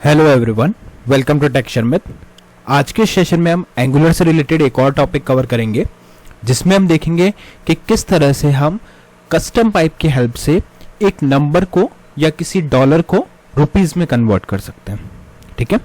Hello everyone, welcome to texture myth. आज के session में हम एंगुलर से रिलेटेड एक और टॉपिक कवर करेंगे, जिसमें हम देखेंगे कि किस तरह से हम कस्टम पाइप की हेल्प से एक नंबर को या किसी डॉलर को रुपीस में कन्वर्ट कर सकते हैं। ठीक है,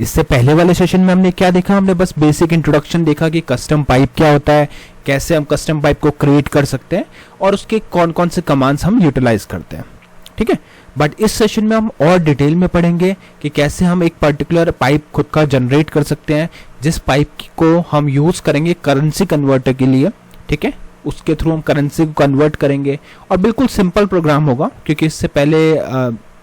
इससे पहले वाले सेशन में हमने क्या देखा? हमने बस बेसिक इंट्रोडक्शन देखा कि कस्टम पाइप क्या होता है, कैसे हम कस्टम पाइप को क्रिएट कर सकते हैं और उसके कौन कौन से कमांड्स हम यूटिलाइज करते हैं। ठीक है, बट इस सेशन में हम और डिटेल में पढ़ेंगे कि कैसे हम एक पर्टिकुलर पाइप खुद का जनरेट कर सकते हैं, जिस पाइप को हम यूज करेंगे करेंसी कन्वर्टर के लिए। ठीक है, उसके थ्रू हम करेंसी को कन्वर्ट करेंगे और बिल्कुल सिंपल प्रोग्राम होगा, क्योंकि इससे पहले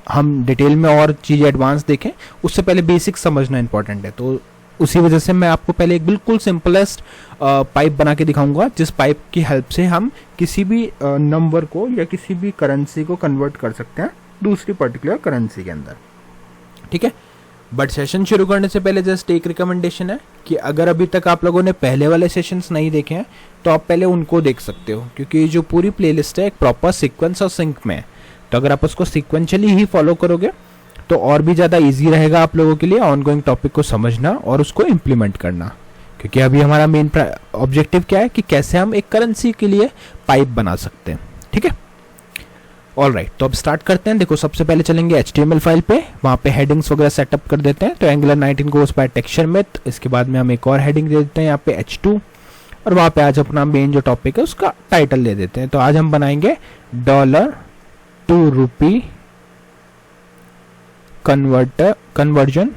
हम डिटेल में और चीज़ें एडवांस देखें उससे पहले बेसिक समझना इंपॉर्टेंट है। तो उसी वजह से मैं आपको पहले एक बिल्कुल सिंपलेस्ट पाइप बना के दिखाऊंगा, जिस पाइप की हेल्प से हम किसी भी नंबर को या किसी भी करेंसी को कन्वर्ट कर सकते हैं दूसरी पर्टिकुलर करेंसी के अंदर। ठीक है, बट सेशन शुरू करने से पहले जस्ट एक रिकमेंडेशन है कि अगर अभी तक आप लोगों ने पहले वाले सेशंस नहीं देखे हैं तो आप पहले उनको देख सकते हो, क्योंकि जो पूरी प्लेलिस्ट है एक प्रॉपर सीक्वेंस और सिंक में है। तो अगर आप उसको सीक्वेंशियली ही फॉलो करोगे तो और भी ज़्यादा ईजी रहेगा आप लोगों के लिए ऑनगोइंग टॉपिक को समझना और उसको इम्प्लीमेंट करना, क्योंकि अभी हमारा मेन ऑब्जेक्टिव क्या है कि कैसे हम एक करेंसी के लिए पाइप बना सकते हैं। ठीक है, ऑल राइट, तो अब स्टार्ट करते हैं। देखो, सबसे पहले चलेंगे HTML फाइल पे, वहाँ पे हेडिंग्स वगैरह सेटअप कर देते हैं। तो एंगुलर 19 गोस बाय टेक्सचर मिथ, इसके बाद में हम एक और हेडिंग दे देते हैं यहाँ पे H2, और वहाँ पे आज अपना मेन जो टॉपिक है उसका टाइटल दे देते हैं। तो आज हम बनाएंगे $2 रूपी कन्वर्जन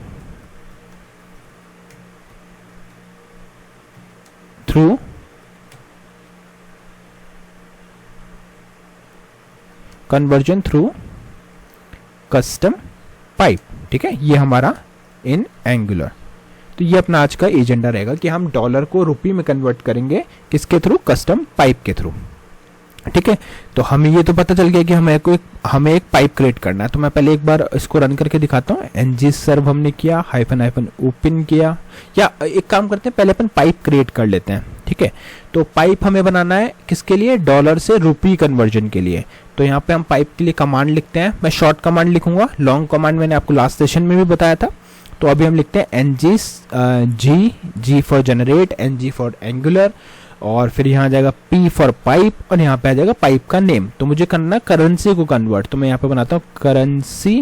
थ्रू कस्टम पाइप। ठीक है, ये हमारा इन एंगुलर। तो ये अपना आज का एजेंडा रहेगा कि हम डॉलर को रुपी में कन्वर्ट करेंगे, किसके थ्रू? कस्टम पाइप के थ्रू। ठीक है, तो हमें ये तो पता चल गया कि हमें एक पाइप क्रिएट करना है। तो मैं पहले एक बार इसको रन करके दिखाता हूँ। ng-serve हमने किया, हाइफन ओपन किया, या एक काम करते हैं, पहले अपन पाइप क्रिएट कर लेते हैं। ठीक है, तो पाइप हमें बनाना है किसके लिए? डॉलर से रुपी कन्वर्जन के लिए। तो यहाँ पे हम पाइप के लिए कमांड लिखते हैं। मैं शॉर्ट कमांड लिखूंगा, लॉन्ग कमांड मैंने आपको लास्ट सेशन में भी बताया था। तो अभी हम लिखते हैं G for generate, Ng for angular, और फिर यहाँ आ जाएगा P फॉर पाइप, और यहाँ पे आ जाएगा पाइप का नेम। तो मुझे करना करेंसी को कन्वर्ट, तो मैं यहाँ पे बनाता हूँ करेंसी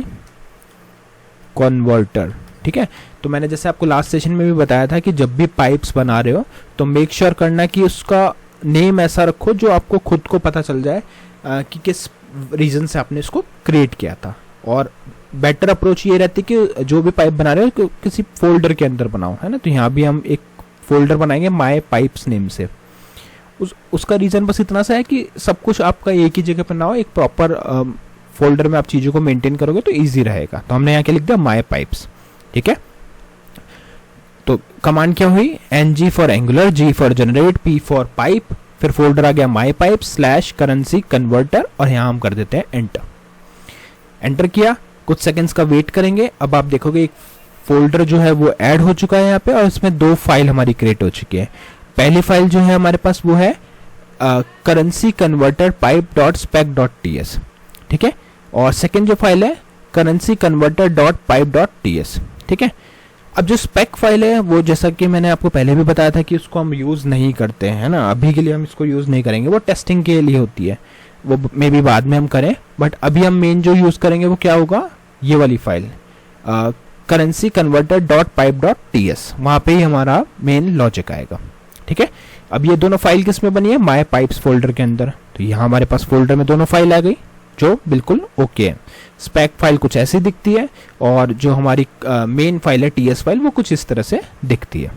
कन्वर्टर। ठीक है, तो मैंने जैसे आपको लास्ट सेशन में भी बताया था कि जब भी पाइप्स बना रहे हो तो मेक श्योर करना कि उसका नेम ऐसा रखो जो आपको खुद को पता चल जाए कि किस रीजन से आपने इसको क्रिएट किया था। और बेटर अप्रोच ये रहती है कि जो भी पाइप बना रहे हो किसी फोल्डर के अंदर बनाओ, है ना। तो यहाँ भी हम एक फोल्डर बनाएंगे माय पाइप्स नेम से। उसका रीजन बस इतना सा है कि सब कुछ आपका एक ही जगह पर ना हो, एक प्रॉपर फोल्डर में आप चीज़ों को मेंटेन करोगे तो इजी रहेगा। तो हमने यहाँ क्या लिख दिया? My pipes. ठीक है, तो कमांड क्या हुई? ng for angular, G for generate, P for pipe, फिर फोल्डर आ गया माय पाइप / करेंसी कन्वर्टर, और यहाँ हम कर देते हैं एंटर। एंटर किया, कुछ सेकंड्स का वेट करेंगे। अब आप देखोगे एक फोल्डर जो है वो ऐड हो चुका है यहाँ पे, और इसमें 2 फाइल हमारी क्रिएट हो चुकी है। पहली फाइल जो है हमारे पास वो है करेंसी कन्वर्टर pipe.spec.ts। ठीक है, और सेकंड जो फाइल है करेंसी कन्वर्टर .pipe.ts। ठीक है, अब जो स्पेक फाइल है वो, जैसा कि मैंने आपको पहले भी बताया था कि उसको हम यूज़ नहीं करते हैं ना, अभी के लिए हम इसको यूज़ नहीं करेंगे, वो टेस्टिंग के लिए होती है, वो मे बी बाद में हम करें। बट अभी हम मेन जो यूज़ करेंगे वो क्या होगा? ये वाली फाइल करेंसी कन्वर्टर .pipe.ts, वहाँ पे ही हमारा मेन लॉजिक आएगा। ठीक है, अब ये दोनों फाइल किस में बनी है? माय पाइप्स फोल्डर के अंदर। तो यहाँ हमारे पास फोल्डर में दोनों फाइल आ गई, जो बिल्कुल ओके है। स्पेक फाइल कुछ ऐसी दिखती है, और जो हमारी मेन फाइल है TS फाइल, वो कुछ इस तरह से दिखती है।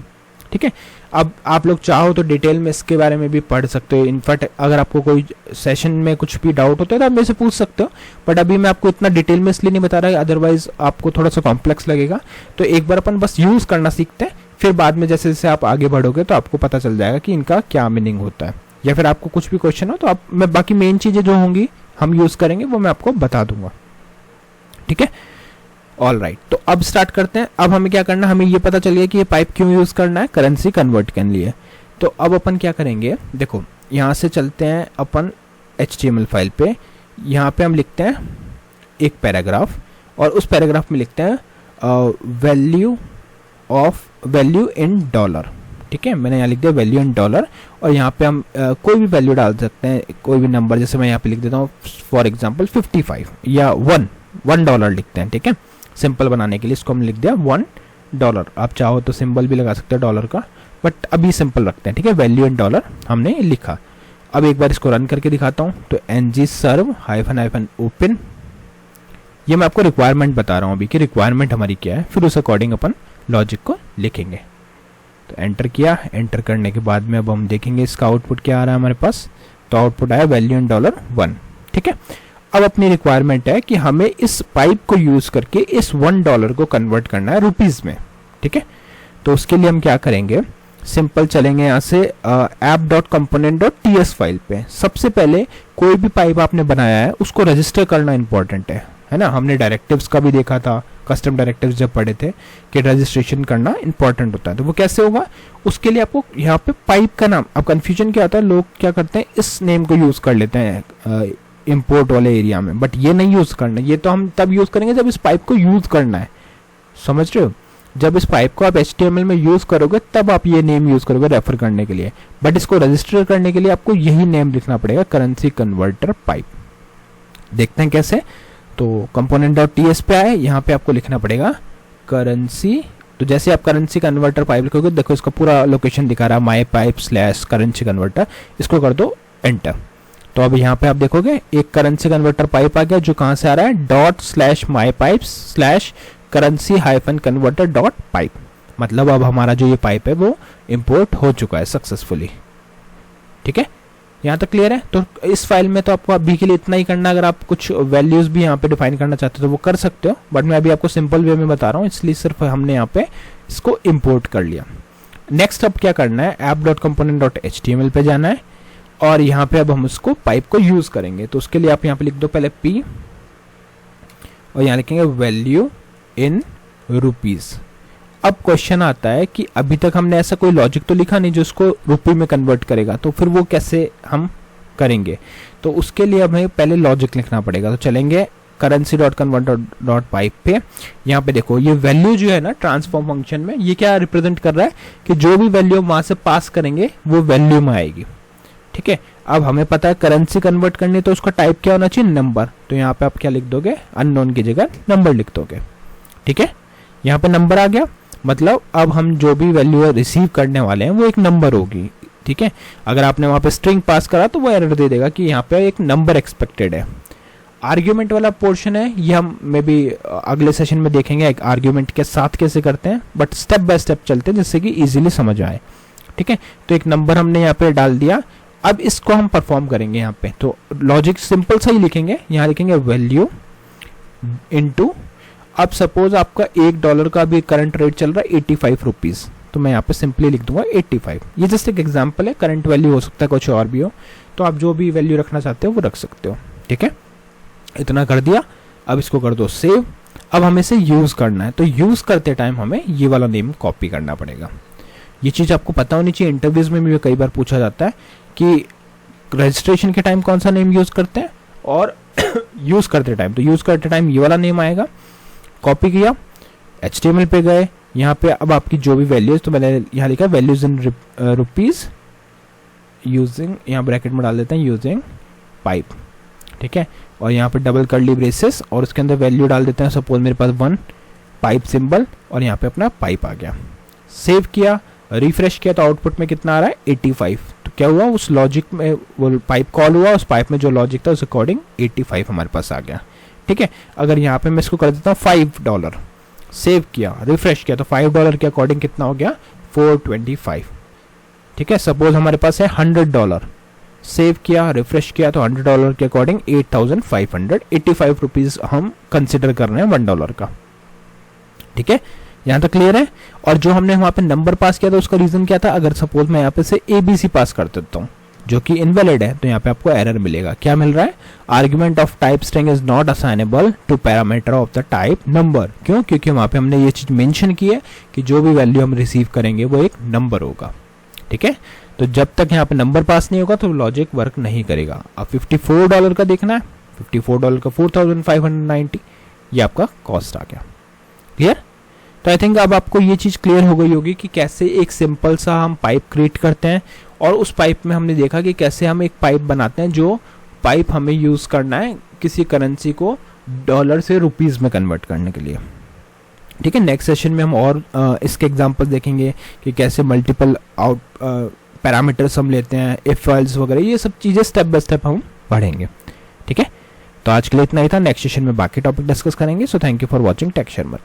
ठीक है, अब आप लोग चाहो तो डिटेल में इसके बारे में भी पढ़ सकते हो। इनफैक्ट अगर आपको कोई सेशन में कुछ भी डाउट होता है तो आप मेरे से पूछ सकते हो, बट अभी मैं आपको इतना डिटेल में इसलिए नहीं बता रहा, अदरवाइज आपको थोड़ा सा कॉम्प्लेक्स लगेगा। तो एक बार अपन बस यूज़ करना सीखते हैं, फिर बाद में जैसे जैसे आप आगे बढ़ोगे तो आपको पता चल जाएगा कि इनका क्या मीनिंग होता है, या फिर आपको कुछ भी क्वेश्चन हो तो मैं बाकी मेन चीज़ें जो होंगी हम यूज़ करेंगे वो मैं आपको बता दूंगा। ठीक है, ऑल राइट, तो अब स्टार्ट करते हैं। अब हमें क्या करना है? हमें ये पता चल गया कि ये पाइप क्यों यूज़ करना है, करेंसी कन्वर्ट के लिए। तो अब अपन क्या करेंगे? देखो, यहाँ से चलते हैं अपन HTML फाइल पे। यहाँ पे हम लिखते हैं एक पैराग्राफ, और उस पैराग्राफ में लिखते हैं वैल्यू इन डॉलर। ठीक है, मैंने यहाँ लिख दिया वैल्यू इन डॉलर, और यहाँ पे हम कोई भी वैल्यू डाल सकते हैं, कोई भी नंबर, जैसे मैं यहाँ पे लिख देता हूँ फॉर एग्जांपल 55 या $1 लिखते हैं। ठीक है, सिंपल बनाने के लिए इसको हम लिख दिया $1। आप चाहो तो सिंबल भी लगा सकते हैं डॉलर का, बट अभी सिंपल रखते हैं। ठीक है, वैल्यू इन डॉलर हमने लिखा। अब एक बार इसको रन करके दिखाता हूँ। तो ng serve -, ओपन, ये मैं आपको रिक्वायरमेंट बता रहा हूँ अभी कि रिक्वायरमेंट हमारी क्या है, फिर उस अकॉर्डिंग अपन लॉजिक को लिखेंगे। तो एंटर किया, एंटर करने के बाद में अब हम देखेंगे इसका आउटपुट क्या आ रहा है हमारे पास। तो आउटपुट आया वैल्यू इन $1। ठीक है, अब अपनी रिक्वायरमेंट है कि हमें इस पाइप को यूज करके इस $1 को कन्वर्ट करना है रुपीज में। ठीक है, तो उसके लिए हम क्या करेंगे, सिंपल चलेंगे यहाँ से app.component.ts फाइल पे। सबसे पहले कोई भी पाइप आपने बनाया है उसको रजिस्टर करना इंपॉर्टेंट है ना। हमने डायरेक्टिव्स का भी देखा था, कस्टम डायरेक्टिव्स जब पढ़े थे कि रजिस्ट्रेशन करना इंपॉर्टेंट होता है। तो वो कैसे होगा, उसके लिए आपको यहाँ पे पाइप का नाम, अब कंफ्यूजन क्या होता है, लोग क्या करते हैं इस नेम को यूज कर लेते हैं इंपोर्ट वाले एरिया में, बट ये नहीं यूज करना। ये तो हम तब यूज करेंगे जब इस पाइप को यूज करना है, समझ रहे हो। जब इस पाइप को आप HTML में यूज करोगे तब आप ये नेम यूज करोगे रेफर करने के लिए, बट इसको रजिस्टर करने के लिए आपको यही नेम लिखना पड़ेगा, करेंसी कन्वर्टर पाइप। देखते हैं कैसे। तो component.ts पे आए, यहाँ पे आपको लिखना पड़ेगा करेंसी। तो जैसे आप करेंसी कन्वर्टर पाइप लिखोगे, देखो इसका पूरा लोकेशन दिखा रहा है mypipe/currency converter, इसको कर दो एंटर। तो अब यहाँ पे आप देखोगे एक करेंसी कन्वर्टर पाइप आ गया, जो कहाँ से आ रहा है ./mypipes/currency-converter.pipe। मतलब अब हमारा जो ये पाइप है वो इंपोर्ट हो चुका है सक्सेसफुली। ठीक है, यहाँ तक क्लियर है। तो इस फाइल में तो आपको अभी के लिए इतना ही करना है। अगर आप कुछ वैल्यूज भी यहाँ पे डिफाइन करना चाहते हो तो वो कर सकते हो, बट मैं अभी आपको सिंपल वे में बता रहा हूँ, इसलिए सिर्फ हमने यहाँ पे इसको इंपोर्ट कर लिया। नेक्स्ट अब क्या करना है, app.component.html पे जाना है, और यहाँ पे अब हम उसको पाइप को यूज करेंगे। तो उसके लिए आप यहाँ पे लिख दो पहले p, और यहाँ लिखेंगे वैल्यू इन रुपीज। अब क्वेश्चन आता है कि अभी तक हमने ऐसा कोई लॉजिक तो लिखा नहीं जो उसको रुपये में कन्वर्ट करेगा, तो फिर वो कैसे हम करेंगे। तो उसके लिए हमें पहले लॉजिक लिखना पड़ेगा। तो चलेंगे currency.converter.pipe पे। यहाँ पे देखो ये वैल्यू जो है ना ट्रांसफॉर्म फंक्शन में, ये क्या रिप्रेजेंट कर रहा है कि जो भी वैल्यू हम वहां से पास करेंगे वो वैल्यू में आएगी। ठीक है, अब हमें पता है करेंसी कन्वर्ट करनी, तो उसका टाइप क्या होना चाहिए, नंबर। तो यहाँ पे आप क्या लिख दोगे, अननोन की जगह नंबर लिख दोगे। ठीक है, यहाँ पे नंबर आ गया, मतलब अब हम जो भी वैल्यू रिसीव करने वाले हैं वो एक नंबर होगी। ठीक है, अगर आपने वहां पे स्ट्रिंग पास करा तो वो एरर दे देगा कि यहाँ पे एक नंबर एक्सपेक्टेड है। आर्ग्यूमेंट वाला पोर्शन है, ये हम मे बी अगले सेशन में देखेंगे एक आर्ग्यूमेंट के साथ कैसे करते हैं, बट स्टेप बाय स्टेप चलते हैं जिससे कि इजीली समझ आए। ठीक है, तो एक नंबर हमने यहाँ पे डाल दिया। अब इसको हम परफॉर्म करेंगे यहाँ पे। तो लॉजिक सिंपल सा ही लिखेंगे, यहाँ लिखेंगे वैल्यू इनटू, अब सपोज आपका $1 का भी करंट रेट चल रहा है 85 रुपीज, तो मैं यहाँ पे सिंपली लिख दूंगा 85। ये जस्ट एक एग्जांपल है, करंट वैल्यू हो सकता है कुछ और भी हो, तो आप जो भी वैल्यू रखना चाहते हो वो रख सकते हो। ठीक है, इतना कर दिया। अब इसको कर दो सेव। अब हमें इसे यूज करना है, तो यूज करते टाइम हमें ये वाला नेम कॉपी करना पड़ेगा। ये चीज आपको पता होनी चाहिए, इंटरव्यूज में भी कई बार पूछा जाता है कि रजिस्ट्रेशन के टाइम कौन सा नेम यूज करते हैं और यूज करते टाइम, तो यूज करते टाइम ये वाला नेम आएगा। कॉपी किया, HTML पे गए, यहाँ पे अब आपकी जो भी वैल्यूज, तो मैंने यहाँ लिखा वैल्यूज इन रुपीज यूजिंग, यहाँ ब्रैकेट में डाल देते हैं यूजिंग पाइप। ठीक है, और यहाँ पे डबल कर्ली ब्रेसेस, और उसके अंदर वैल्यू डाल देते हैं, सपोज मेरे पास 1 पाइप सिंबल, और यहाँ पे अपना पाइप आ गया। सेव किया, रिफ्रेश किया, तो आउटपुट में कितना आ रहा है 85। तो क्या हुआ, उस लॉजिक में वो पाइप कॉल हुआ, उस पाइप में जो लॉजिक था उस अकॉर्डिंग 85 हमारे पास आ गया। ठीक है, अगर यहाँ पे मैं इसको कर देता हूँ $5, सेव किया, रिफ्रेश किया, तो $5 के अकॉर्डिंग कितना हो गया 425। ठीक है, सपोज हमारे पास है $100, सेव किया, रिफ्रेश किया, तो $100 के अकॉर्डिंग 8585 रुपीज हम कंसिडर कर रहे हैं $1 का। ठीक है, यहाँ तक क्लियर है। और जो हमने वहां पे नंबर पास किया था उसका रीजन क्या था, अगर सपोज मैं यहाँ पे से ABC पास कर देता हूँ जो कि इनवैलिड है, तो यहाँ पे आपको एरर मिलेगा। क्या मिल रहा है, argument of type string is not assignable to parameter of the type number. क्यों, क्योंकि वहां पे हमने ये चीज मेंशन की है कि जो भी वैल्यू हम रिसीव करेंगे वो एक नंबर होगा। ठीक है, तो जब तक यहाँ पे नंबर पास नहीं होगा तो लॉजिक वर्क नहीं करेगा। अब $54 का देखना है, $54 का 4590, ये आपका कॉस्ट आ गया। क्लियर, तो आई थिंक अब आपको ये चीज़ क्लियर हो गई होगी कि कैसे एक सिंपल सा हम पाइप क्रिएट करते हैं, और उस पाइप में हमने देखा कि कैसे हम एक पाइप बनाते हैं जो पाइप हमें यूज़ करना है किसी करेंसी को डॉलर से रुपीज़ में कन्वर्ट करने के लिए। ठीक है, नेक्स्ट सेशन में हम और इसके एग्जांपल देखेंगे कि कैसे मल्टीपल पैरामीटर्स हम लेते हैं, इफ एल्स वगैरह, ये सब चीज़ें स्टेप बाय स्टेप हम पढ़ेंगे। ठीक है, तो आज के लिए इतना ही था। नेक्स्ट सेशन में बाकी टॉपिक डिस्कस करेंगे। So thank you for watching Tech share.